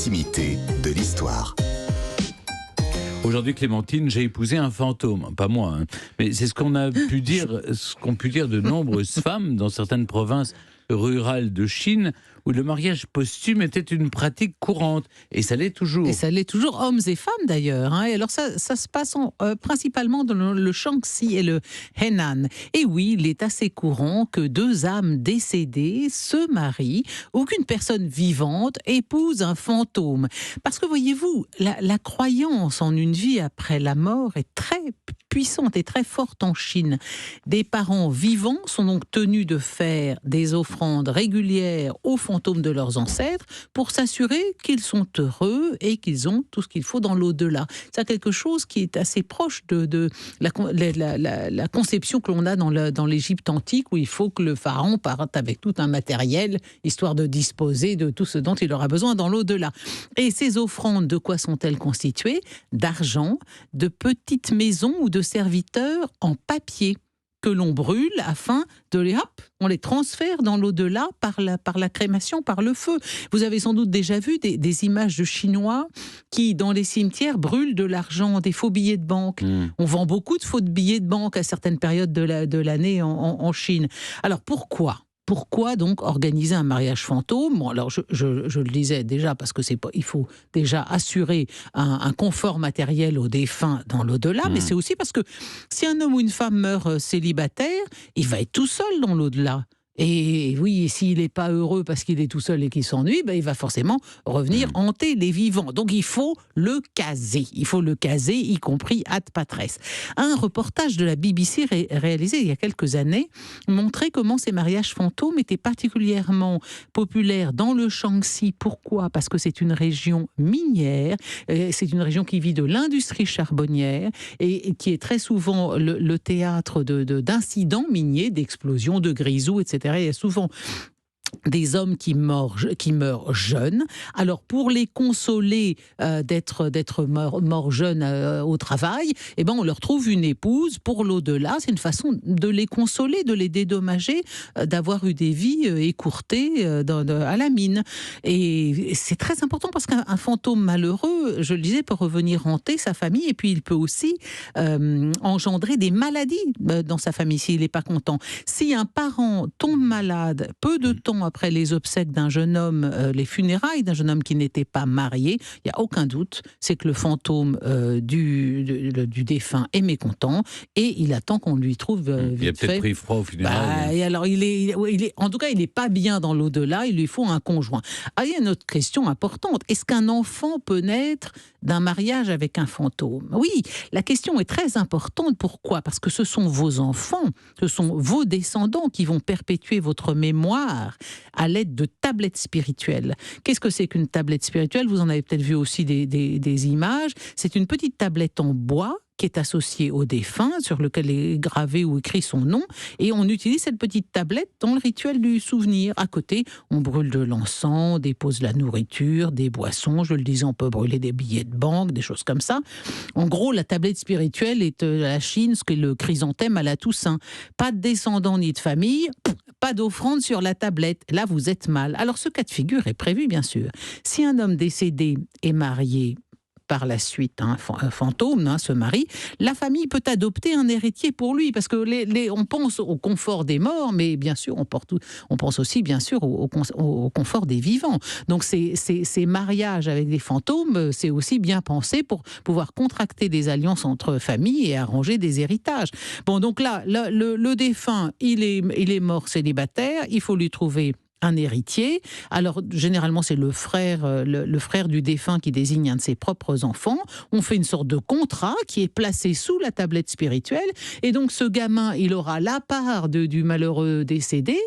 l'intimité de l'histoire. Aujourd'hui, Clémentine, j'ai épousé un fantôme. Pas moi, hein. Mais c'est ce qu'ont pu dire de nombreuses femmes dans certaines provinces rurales de Chine, où le mariage posthume était une pratique courante. Et ça l'est toujours. Et ça l'est toujours, hommes et femmes d'ailleurs. Et alors ça se passe principalement dans le Shaanxi et le Henan. Et oui, il est assez courant que deux âmes décédées se marient ou qu'une personne vivante épouse un fantôme. Parce que voyez-vous, la croyance en une vie après la mort est très puissante et très forte en Chine. Des parents vivants sont donc tenus de faire des offrandes régulières aux fantômes de leurs ancêtres pour s'assurer qu'ils sont heureux et qu'ils ont tout ce qu'il faut dans l'au-delà. C'est quelque chose qui est assez proche de la conception que l'on a dans l'Égypte antique, où il faut que le pharaon parte avec tout un matériel, histoire de disposer de tout ce dont il aura besoin dans l'au-delà. Et ces offrandes, de quoi sont-elles constituées ? D'argent, de petites maisons ou de serviteurs en papier que l'on brûle afin de on les transfère dans l'au-delà par la crémation, par le feu. Vous avez sans doute déjà vu des images de Chinois qui, dans les cimetières, brûlent de l'argent, des faux billets de banque. On vend beaucoup de faux billets de banque à certaines périodes de l'année en Chine. Alors pourquoi donc organiser un mariage fantôme ? Bon, alors je le disais déjà parce que il faut déjà assurer un confort matériel aux défunts dans l'au-delà, mais c'est aussi parce que si un homme ou une femme meurt célibataire, il va être tout seul dans l'au-delà. Et oui, s'il n'est pas heureux parce qu'il est tout seul et qu'il s'ennuie, il va forcément revenir hanter les vivants. Donc il faut le caser. Il faut le caser, y compris ad patres. Un reportage de la BBC réalisé il y a quelques années montrait comment ces mariages fantômes étaient particulièrement populaires dans le Shaanxi. Pourquoi ? Parce que c'est une région minière, c'est une région qui vit de l'industrie charbonnière et qui est très souvent le théâtre d'incidents miniers, d'explosions, de grisous, etc. Il y a souvent des hommes qui meurent jeunes. Alors, pour les consoler d'être morts jeunes au travail, on leur trouve une épouse pour l'au-delà. C'est une façon de les consoler, de les dédommager, d'avoir eu des vies écourtées à la mine. Et c'est très important parce qu'un fantôme malheureux, je le disais, peut revenir hanter sa famille et puis il peut aussi engendrer des maladies dans sa famille s'il n'est pas content. Si un parent tombe malade peu de temps après les obsèques d'un jeune homme, les funérailles d'un jeune homme qui n'était pas marié, il n'y a aucun doute, c'est que le fantôme du défunt est mécontent et il attend qu'on lui trouve vite fait. Il a peut-être pris froid au funérailles. Et alors en tout cas, il n'est pas bien dans l'au-delà, il lui faut un conjoint. Il y a une autre question importante. Est-ce qu'un enfant peut naître d'un mariage avec un fantôme ? Oui, la question est très importante. Pourquoi ? Parce que ce sont vos enfants, ce sont vos descendants qui vont perpétuer votre mémoire à l'aide de tablettes spirituelles. Qu'est-ce que c'est qu'une tablette spirituelle ? Vous en avez peut-être vu aussi des images. C'est une petite tablette en bois qui est associée au défunt, sur lequel est gravé ou écrit son nom, et on utilise cette petite tablette dans le rituel du souvenir. À côté, on brûle de l'encens, dépose de la nourriture, des boissons, je le disais, on peut brûler des billets de banque, des choses comme ça. En gros, la tablette spirituelle est à la Chine, ce qu'est le chrysanthème à la Toussaint. Pas de descendants ni de famille, pas d'offrande sur la tablette. Là, vous êtes mal. Alors, ce cas de figure est prévu, bien sûr. Si un homme décédé est marié par la suite, un fantôme se marie, la famille peut adopter un héritier pour lui, parce que on pense au confort des morts, mais bien sûr, on pense aussi, bien sûr, au confort des vivants. Donc, ces mariages avec des fantômes, c'est aussi bien pensé pour pouvoir contracter des alliances entre familles et arranger des héritages. Bon, donc là, le défunt, il est mort célibataire, il faut lui trouver un héritier. Alors, généralement, c'est le frère du défunt qui désigne un de ses propres enfants. On fait une sorte de contrat qui est placé sous la tablette spirituelle. Et donc, ce gamin, il aura la part du malheureux décédé,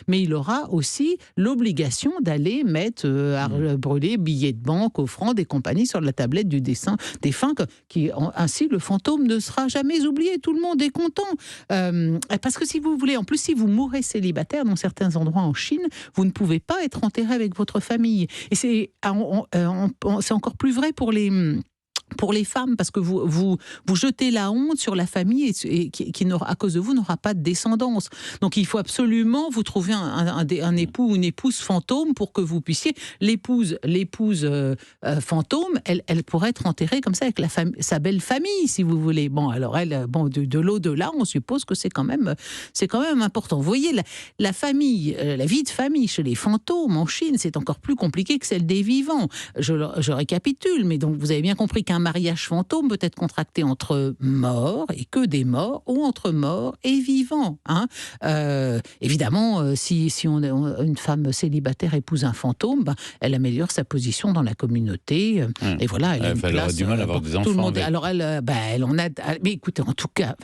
mais il aura aussi l'obligation d'aller brûler billets de banque, offrandes et compagnie sur la tablette du défunt. Ainsi, le fantôme ne sera jamais oublié. Tout le monde est content. Parce que si vous voulez, en plus, si vous mourrez célibataire dans certains endroits en Chine, vous ne pouvez pas être enterré avec votre famille. Et c'est encore plus vrai pour les pour les femmes, parce que vous jetez la honte sur la famille et qui n'aura, à cause de vous, n'aura pas de descendance. Donc il faut absolument vous trouver un époux ou une épouse fantôme pour que vous puissiez... L'épouse fantôme, elle pourrait être enterrée comme ça avec sa belle famille, si vous voulez. Bon, alors elle, de l'au-delà, on suppose que c'est quand même important. Vous voyez, la famille, la vie de famille chez les fantômes en Chine, c'est encore plus compliqué que celle des vivants. Je récapitule, mais donc vous avez bien compris qu'un mariage fantôme peut être contracté entre morts et que des morts, ou entre morts et vivants. Hein. Évidemment, si une femme célibataire épouse un fantôme, elle améliore sa position dans la communauté. Et voilà, elle a une place. Elle aurait du mal à avoir des enfants. Tout le monde, alors elle en a. Mais écoutez, en tout cas.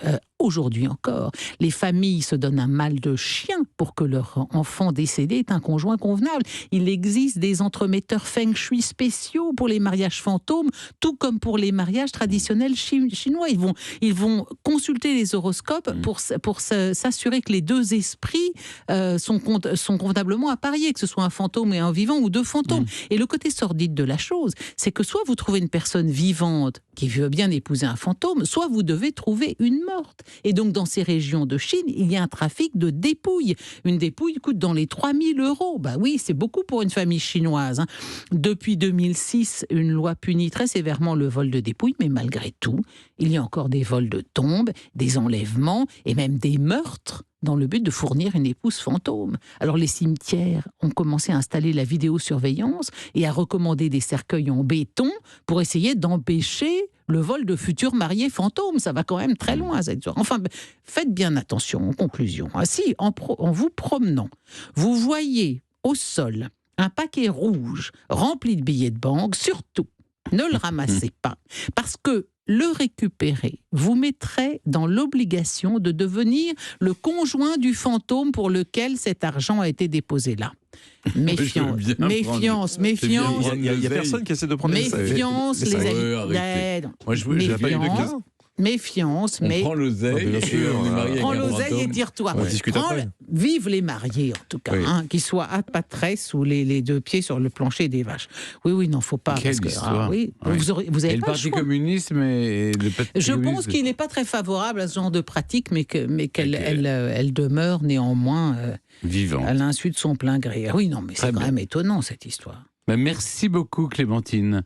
Aujourd'hui encore, les familles se donnent un mal de chien pour que leur enfant décédé ait un conjoint convenable. Il existe des entremetteurs feng shui spéciaux pour les mariages fantômes, tout comme pour les mariages traditionnels chinois. Ils vont consulter les horoscopes pour s'assurer que les deux esprits sont convenablement appariés, que ce soit un fantôme et un vivant ou deux fantômes. Et le côté sordide de la chose, c'est que soit vous trouvez une personne vivante qui veut bien épouser un fantôme, soit vous devez trouver une morte. Et donc, dans ces régions de Chine, il y a un trafic de dépouilles. Une dépouille coûte dans les 3 000 €. Bah oui, c'est beaucoup pour une famille chinoise. Hein. Depuis 2006, une loi punit très sévèrement le vol de dépouilles, mais malgré tout, il y a encore des vols de tombes, des enlèvements et même des meurtres dans le but de fournir une épouse fantôme. Alors les cimetières ont commencé à installer la vidéosurveillance et à recommander des cercueils en béton pour essayer d'empêcher le vol de futurs mariés fantômes. Ça va quand même très loin, cette histoire. Enfin, faites bien attention, en conclusion. Si, en vous promenant, vous voyez au sol un paquet rouge rempli de billets de banque, surtout, ne le ramassez pas, parce que le récupérer vous mettrait dans l'obligation de devenir le conjoint du fantôme pour lequel cet argent a été déposé là. Méfiance. Il y a personne qui essaie de prendre méfiance, les amis. Moi, je veux pas une cas. Méfiance, mais prend l'oseille, bien sûr, on est marié prends avec un l'oseille et fantôme. tire-toi. On discute après. Vive les mariés, en tout cas, Oui. qu'ils soient à patresse ou les deux pieds sur le plancher des vaches. Oui, non, faut pas. Quelle parce que, histoire. oui, Ouais. vous avez Et le pas Parti le choix. communiste, mais le Parti Je communiste, pense qu'il n'est pas très favorable à ce genre de pratique, mais qu'elle elle demeure néanmoins vivant. à l'insu de son plein gré. Oui, non, mais Très c'est quand bien. même étonnant, cette histoire. Merci beaucoup, Clémentine.